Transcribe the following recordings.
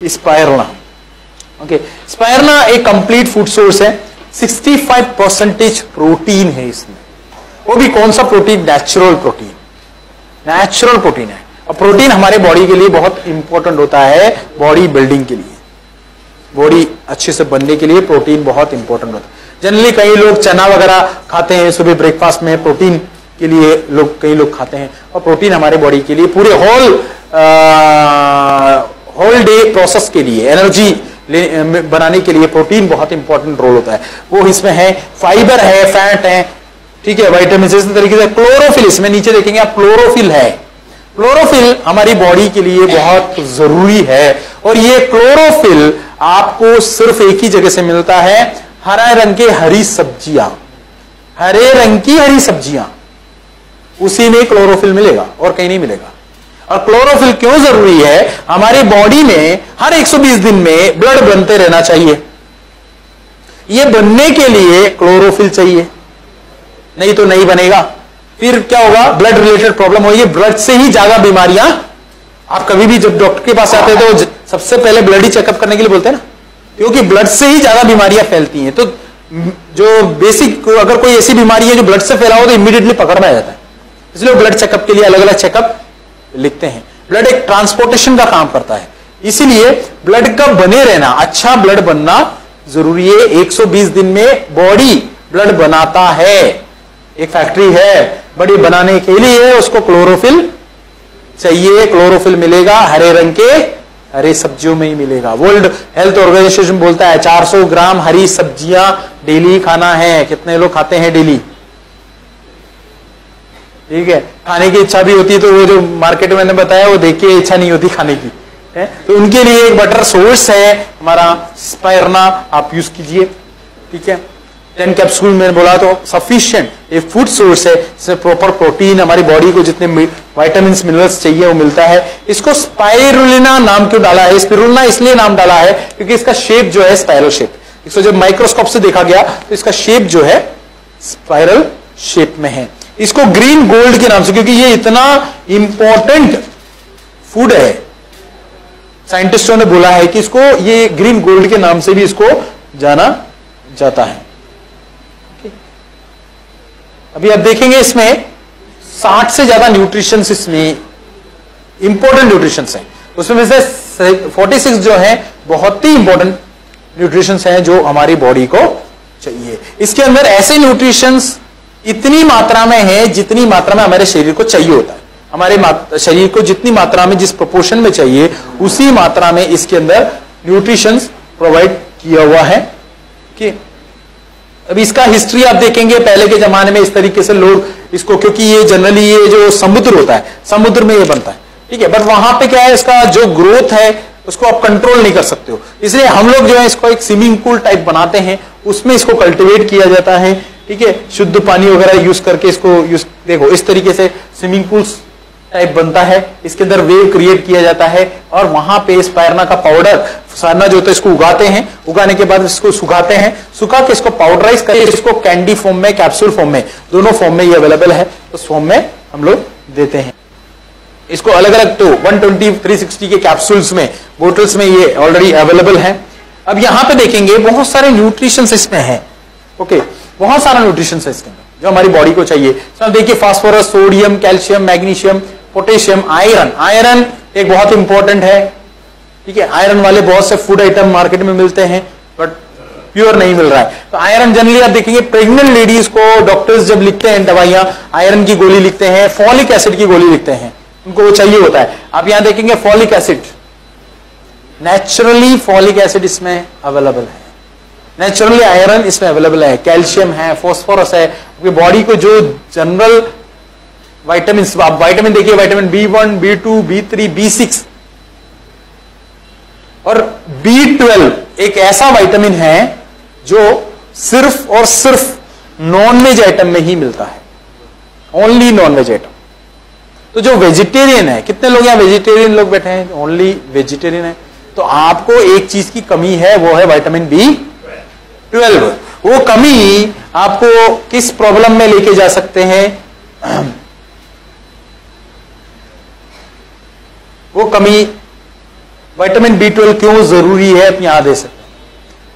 Spirulina. Okay, spirulina एक complete food source है, 65% protein है इसमें। वो भी कौन सा protein? Natural protein. Natural protein है, और प्रोटीन हमारे बॉडी के लिए बहुत इंपॉर्टेंट होता है, बॉडी बिल्डिंग के लिए, बॉडी अच्छे से बनने के लिए प्रोटीन बहुत इंपॉर्टेंट होता है। जनरली कई लोग चना वगैरह खाते हैं सुबह ब्रेकफास्ट में, प्रोटीन के लिए कई लोग खाते हैं, और प्रोटीन हमारे बॉडी के लिए पूरे होल डे प्रोसेस के लिए, एनर्जी बनाने के लिए प्रोटीन बहुत इंपॉर्टेंट रोल होता है। वो इसमें है, फाइबर है, फैट है, ठीक है, विटामिन। इस तरीके से क्लोरोफिल, इसमें नीचे देखेंगे आप, क्लोरोफिल है। क्लोरोफिल हमारी बॉडी के लिए बहुत जरूरी है, और ये क्लोरोफिल आपको सिर्फ एक ही जगह से मिलता है, हरा रंग के हरी सब्जियां, हरे रंग की हरी सब्जियां, उसी में क्लोरोफिल मिलेगा और कहीं नहीं मिलेगा। और क्लोरोफिल क्यों जरूरी है? हमारी बॉडी में हर 120 दिन में ब्लड बनते रहना चाहिए, ये बनने के लिए क्लोरोफिल चाहिए, नहीं तो नहीं बनेगा। फिर क्या होगा? ब्लड रिलेटेड प्रॉब्लम होगी, ब्लड से ही ज्यादा बीमारियां। आप कभी भी जब डॉक्टर के पास आते हैं तो सबसे पहले ब्लड ही चेकअप करने के लिए बोलते हैं ना, क्योंकि ब्लड से ही ज्यादा बीमारियां फैलती हैं। तो जो बेसिक, अगर कोई ऐसी बीमारी है जो ब्लड से फैला हो तो इमीडिएटली पकड़ में आ जाता है, इसलिए ब्लड चेकअप के लिए अलग अलग चेकअप लिखते हैं। ब्लड एक ट्रांसपोर्टेशन का काम करता है, इसीलिए ब्लड का बने रहना, अच्छा ब्लड बनना जरूरी है। 120 दिन में बॉडी ब्लड बनाता है, एक फैक्ट्री है बॉडी बनाने के लिए, उसको क्लोरोफिल चाहिए। क्लोरोफिल मिलेगा हरे रंग के हरे सब्जियों में ही मिलेगा। वर्ल्ड हेल्थ ऑर्गेनाइजेशन बोलता है 400 ग्राम हरी सब्जियां डेली खाना है। कितने लोग खाते हैं डेली? ठीक है, खाने की इच्छा भी होती है, तो वो जो मार्केट में मैंने बताया वो देख के इच्छा नहीं होती खाने की है, तो उनके लिए एक बटर सोर्स है हमारा स्पायरुलिना, आप यूज कीजिए। ठीक है, 10 कैप्सूल मैंने बोला तो सफिशिएंट, ये फूड सोर्स है, इसमें प्रॉपर प्रोटीन, हमारी बॉडी को जितने विटामिन मिनरल्स चाहिए वो मिलता है। इसको स्पायरुलिना नाम क्यों डाला है? स्पिरुलिना इसलिए नाम डाला है क्योंकि इसका शेप जो है स्पाइरल शेप, इसको जब माइक्रोस्कोप से देखा गया तो इसका शेप जो है स्पाइरल शेप में है। इसको ग्रीन गोल्ड के नाम से, क्योंकि ये इतना इंपॉर्टेंट फूड है, साइंटिस्टों ने बोला है कि इसको ये ग्रीन गोल्ड के नाम से भी इसको जाना जाता है। अभी आप देखेंगे इसमें 60 से ज्यादा न्यूट्रिशंस, इसमें इंपॉर्टेंट न्यूट्रिशंस हैं, उसमें से 46 जो है बहुत ही इंपॉर्टेंट न्यूट्रिशंस हैं जो हमारी बॉडी को चाहिए। इसके अंदर ऐसे न्यूट्रिशंस इतनी मात्रा में है जितनी मात्रा में हमारे शरीर को चाहिए होता है। हमारे शरीर को जितनी मात्रा में, जिस प्रोपोर्शन में चाहिए, उसी मात्रा में इसके अंदर न्यूट्रिशंस प्रोवाइड किया हुआ है। कि अब इसका हिस्ट्री आप देखेंगे, पहले के जमाने में इस तरीके से लोग इसको, क्योंकि ये जनरली ये जो समुद्र होता है, समुद्र में ये बनता है, ठीक है, बट वहां पे क्या है, इसका जो ग्रोथ है उसको आप कंट्रोल नहीं कर सकते हो, इसलिए हम लोग जो है इसको एक स्विमिंग पूल टाइप बनाते हैं, उसमें इसको कल्टीवेट किया जाता है। ठीक है, शुद्ध पानी वगैरह यूज करके इसको देखो इस तरीके से स्विमिंग पूल्स टाइप बनता है, इसके अंदर वेव क्रिएट किया जाता है, और वहां पे स्पायरुलिना का पाउडर, सारना जो होता है इसको उगाते हैं, उगाने के बाद इसको सुखाते हैं, सुखा के इसको पाउडराइज करके इसको कैंडी फॉर्म में, कैप्सूल फॉर्म में, दोनों फॉर्म में ये अवेलेबल है, उस फॉर्म में हम लोग देते हैं इसको अलग अलग। तो 120, 360 के कैप्सूल्स में, बोटल्स में ये ऑलरेडी अवेलेबल है। अब यहां पे देखेंगे बहुत सारे न्यूट्रिशन इसमें है। ओके, बहुत सारा न्यूट्रिशन है इसके अंदर जो हमारी बॉडी को चाहिए। तो देखिए phosphorus, sodium, calcium, magnesium, potassium, iron. Iron एक बहुत इंपॉर्टेंट है। ठीक है, आयरन वाले बहुत से फूड आइटम मार्केट में मिलते हैं बट प्योर नहीं मिल रहा है। तो आयरन जनरली आप देखेंगे प्रेग्नेंट लेडीज को डॉक्टर्स जब लिखते हैं दवाइयां, आयरन की गोली लिखते हैं, फॉलिक एसिड की गोली लिखते हैं, उनको वो चाहिए होता है। आप यहां देखेंगे folic acid, naturally folic acid इसमें अवेलेबल है, नेचुरली आयरन इसमें अवेलेबल है, कैल्शियम है, फास्फोरस है। बॉडी को जो जनरल विटामिन, आप विटामिन देखिए, vitamin B1, B2, B3, B6 और B12 एक ऐसा विटामिन है जो सिर्फ और सिर्फ नॉन वेज आइटम में ही मिलता है, ओनली नॉन वेज आइटम। तो जो वेजिटेरियन है, कितने लोग यहां वेजिटेरियन लोग बैठे हैं? ओनली वेजिटेरियन है। तो आपको एक चीज की कमी है, वो है विटामिन B12। वो कमी आपको किस प्रॉब्लम में लेके जा सकते हैं? वो कमी विटामिन B12 क्यों जरूरी है आप यहां दे सकते हैं।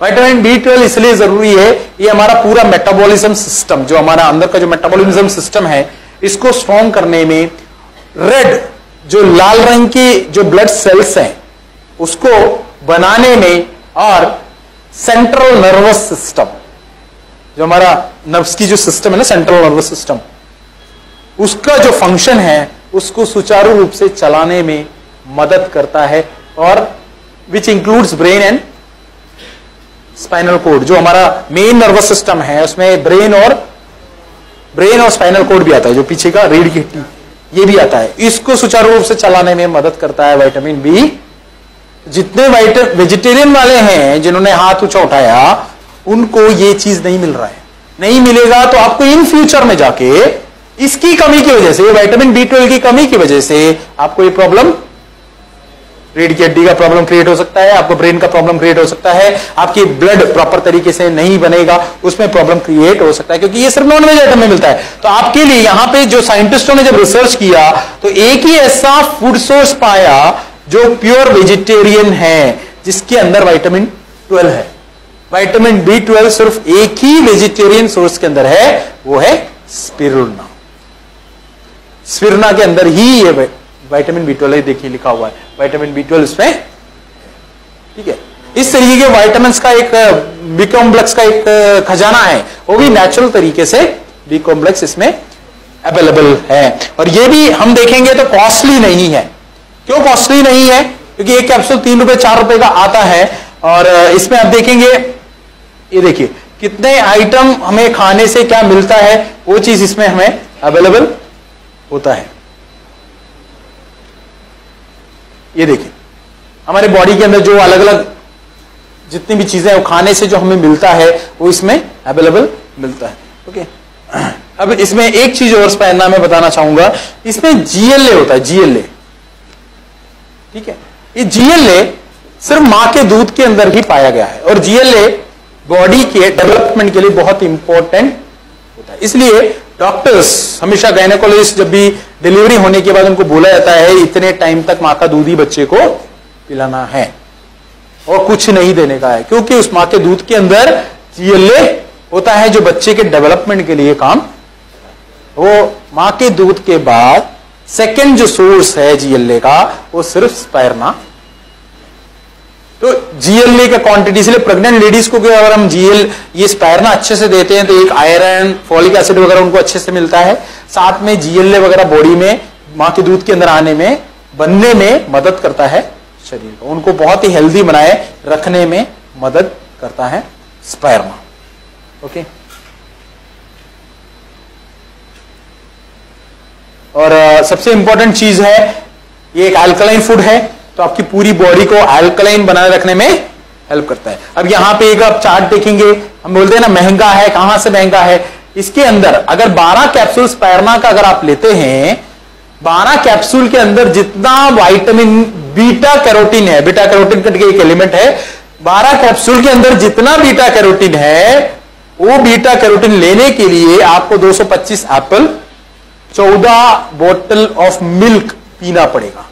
विटामिन B12 इसलिए जरूरी है, ये हमारा पूरा मेटाबॉलिज्म सिस्टम, जो हमारा अंदर का जो मेटाबॉलिज्म सिस्टम है, इसको स्ट्रॉन्ग करने में, रेड जो लाल रंग की जो ब्लड सेल्स हैं उसको बनाने में, और सेंट्रल नर्वस सिस्टम जो हमारा नर्व्स की जो सिस्टम है ना, सेंट्रल नर्वस सिस्टम, उसका जो फंक्शन है उसको सुचारू रूप से चलाने में मदद करता है, और which includes brain and spinal cord. जो हमारा मेन नर्वस सिस्टम है उसमें ब्रेन और स्पाइनल कोड भी आता है, जो पीछे का रीढ़ की हड्डी, ये भी आता है। इसको सुचारू रूप से चलाने में मदद करता है विटामिन बी। जितने वेजिटेरियन वाले हैं जिन्होंने हाथ ऊंचा उठाया, उनको ये चीज नहीं मिल रहा है, नहीं मिलेगा तो आपको इन फ्यूचर में जाके इसकी कमी की वजह से, विटामिन B12 की कमी की वजह से आपको ये प्रॉब्लम, रीढ़ की हड्डी का प्रॉब्लम क्रिएट हो सकता है, आपको ब्रेन का प्रॉब्लम क्रिएट हो सकता है, आपकी ब्लड प्रॉपर तरीके से नहीं बनेगा, उसमें प्रॉब्लम क्रिएट हो सकता है, क्योंकि ये सिर्फ नॉन वेज आइटम में मिलता है। तो आपके लिए यहां पे जो साइंटिस्टों ने जब रिसर्च किया तो एक ही ऐसा फूड सोर्स पाया जो प्योर वेजिटेरियन है, जिसके अंदर विटामिन 12 है। विटामिन B12 सिर्फ एक ही वेजिटेरियन सोर्स के अंदर है, वो है स्पिरुलिना। स्पिरुलिना के अंदर ही ये विटामिन B12 देखिए लिखा हुआ है, विटामिन B12 इसमें, ठीक है। इस तरीके के विटामिन का एक बी कॉम्प्लेक्स का एक खजाना है, वो भी नेचुरल तरीके से बी कॉम्प्लेक्स इसमें अवेलेबल है। और ये भी हम देखेंगे तो कॉस्टली नहीं है। क्यों कॉस्टली नहीं है? क्योंकि एक कैप्सूल 3 रुपए 4 रुपए का आता है, और इसमें आप देखेंगे, ये देखिए कितने आइटम हमें खाने से क्या मिलता है, वो चीज इसमें हमें अवेलेबल होता है। ये देखिए हमारे बॉडी के अंदर जो अलग अलग जितनी भी चीजें वो खाने से जो हमें मिलता है वो इसमें अवेलेबल मिलता है। ओके, अब इसमें एक चीज और स्पाइरुलिना में बताना चाहूंगा, इसमें GLA होता है, GLA, ठीक है। ये GLA सिर्फ मां के दूध के अंदर ही पाया गया है, और GLA बॉडी के डेवलपमेंट के लिए बहुत इंपॉर्टेंट होता है। इसलिए डॉक्टर्स हमेशा, गायनेकोलॉजिस्ट जब भी डिलीवरी होने के बाद उनको बोला जाता है इतने टाइम तक मां का दूध ही बच्चे को पिलाना है और कुछ नहीं देने का है, क्योंकि उस मां के दूध के अंदर GLA होता है जो बच्चे के डेवलपमेंट के लिए काम। वो मां के दूध के बाद सेकेंड जो सोर्स है GLA का, वो सिर्फ स्पाइरुलिना। तो GLA का क्वांटिटी, इसलिए प्रेग्नेंट लेडीज को अगर हम ये स्पाइरुलिना अच्छे से देते हैं तो एक आयरन, फॉलिक एसिड वगैरह उनको अच्छे से मिलता है, साथ में GLA वगैरह बॉडी में मां के दूध के अंदर आने में, बनने में मदद करता है शरीर को, उनको बहुत ही हेल्दी बनाए रखने में मदद करता है स्पाइरुलिना। ओके, और सबसे इंपॉर्टेंट चीज है, ये एक अल्कलाइन फूड है, तो आपकी पूरी बॉडी को अल्कलाइन बनाए रखने में हेल्प करता है। अब यहां पे एक आप चार्ट देखेंगे, हम बोलते हैं ना महंगा है, कहां से महंगा है, इसके अंदर अगर 12 कैप्सूल स्पाइरुलिना का अगर आप लेते हैं, 12 कैप्सूल के अंदर जितना विटामिन बीटा कैरोटीन है, बीटा कैरोटीन का एक एलिमेंट है, 12 कैप्सूल के अंदर जितना बीटा कैरोटीन है, वो बीटा कैरोटीन लेने के लिए आपको 225 एप्पल, 14 बोतल ऑफ मिल्क पीना पड़ेगा।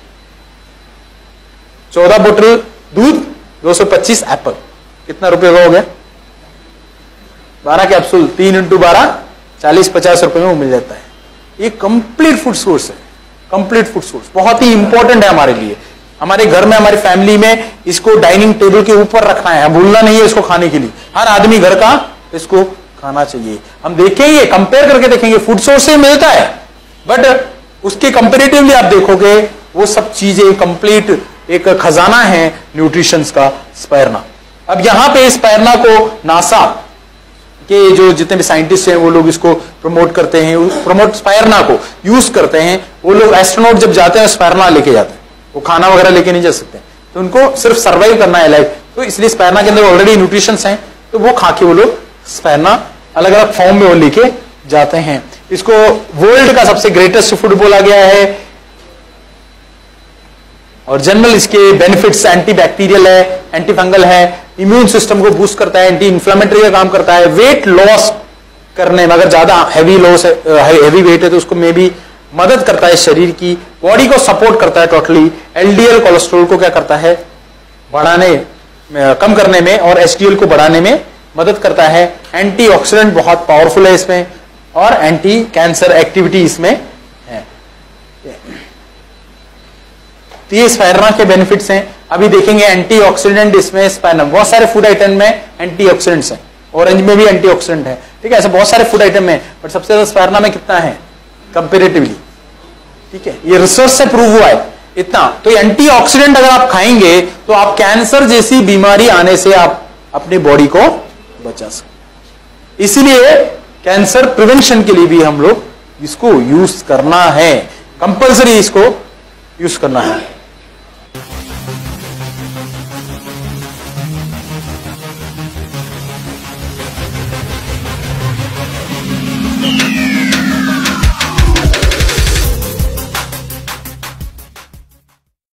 14 बोतल दूध, 225 एप्पल, कितना रुपए का हो गया? 12 कैप्सूल 3 × 12 40-50 रुपए में वो मिल जाता है। ये कंप्लीट फूड सोर्स है, कंप्लीट फूड सोर्स, बहुत ही इंपॉर्टेंट है हमारे लिए। हमारे घर में, हमारी फैमिली में इसको डाइनिंग टेबल के ऊपर रखना है, भूलना नहीं है इसको खाने के लिए। हर आदमी घर का इसको खाना चाहिए। हम देखेंगे, कंपेयर करके देखेंगे, फूड सोर्स से मिलता है, बट उसके कंपेरेटिवली आप देखोगे वो सब चीजें कंप्लीट एक खजाना है न्यूट्रिशंस का स्पाइरुलिना। अब यहां पे स्पाइरुलिना को नासा के जो जितने भी साइंटिस्ट हैं वो लोग इसको प्रमोट करते हैं, प्रमोट स्पाइरुलिना को यूज करते हैं। वो लोग एस्ट्रोनॉट जब जाते हैं स्पाइरुलिना लेके जाते हैं, वो खाना वगैरह लेके नहीं जा सकते, तो उनको सिर्फ सर्वाइव करना है लाइफ, तो इसलिए स्पाइरुलिना के अंदर ऑलरेडी न्यूट्रिशंस हैं, तो वो खा के वो लोग स्पाइरुलिना अलग अलग फॉर्म में वो लेके जाते हैं। इसको वर्ल्ड का सबसे ग्रेटेस्ट फूड बोला गया है, और जनरल इसके बेनिफिट्स एंटीबैक्टीरियल है, एंटी फंगल है, इम्यून सिस्टम को बूस्ट करता है, एंटी इंफ्लेमेटरी का काम करता है, वेट लॉस करने में, अगर ज्यादा हैवी लॉस है, हैवी वेट है तो उसको में भी मदद करता है, शरीर की बॉडी को सपोर्ट करता है टोटली। LDL कोलेस्ट्रॉल को क्या करता है? बढ़ाने, कम करने में और HDL को बढ़ाने में मदद करता है। एंटीऑक्सीडेंट बहुत पावरफुल है इसमें और एंटी कैंसर एक्टिविटी इसमें है। तो ये स्पायरमा के बेनिफिट्स हैं। अभी देखेंगे एंटीऑक्सीडेंट इसमें स्पायरम, बहुत सारे फूड आइटम में एंटीऑक्सीडेंट्स हैं, ऑरेंज में भी एंटीऑक्सीडेंट है, ठीक है, ऐसे बहुत सारे फूड आइटम में, बट सबसे ज्यादा स्पायरमा में कितना है कंपेरेटिवली, ठीक है, ये रिसर्च से प्रूव हुआ है इतना। तो एंटीऑक्सीडेंट अगर आप खाएंगे तो आप कैंसर जैसी बीमारी आने से आप अपनी बॉडी को बचा सकते। इसीलिए कैंसर प्रिवेंशन के लिए भी हम लोग इसको यूज करना है, कंपल्सरी इसको यूज करना है।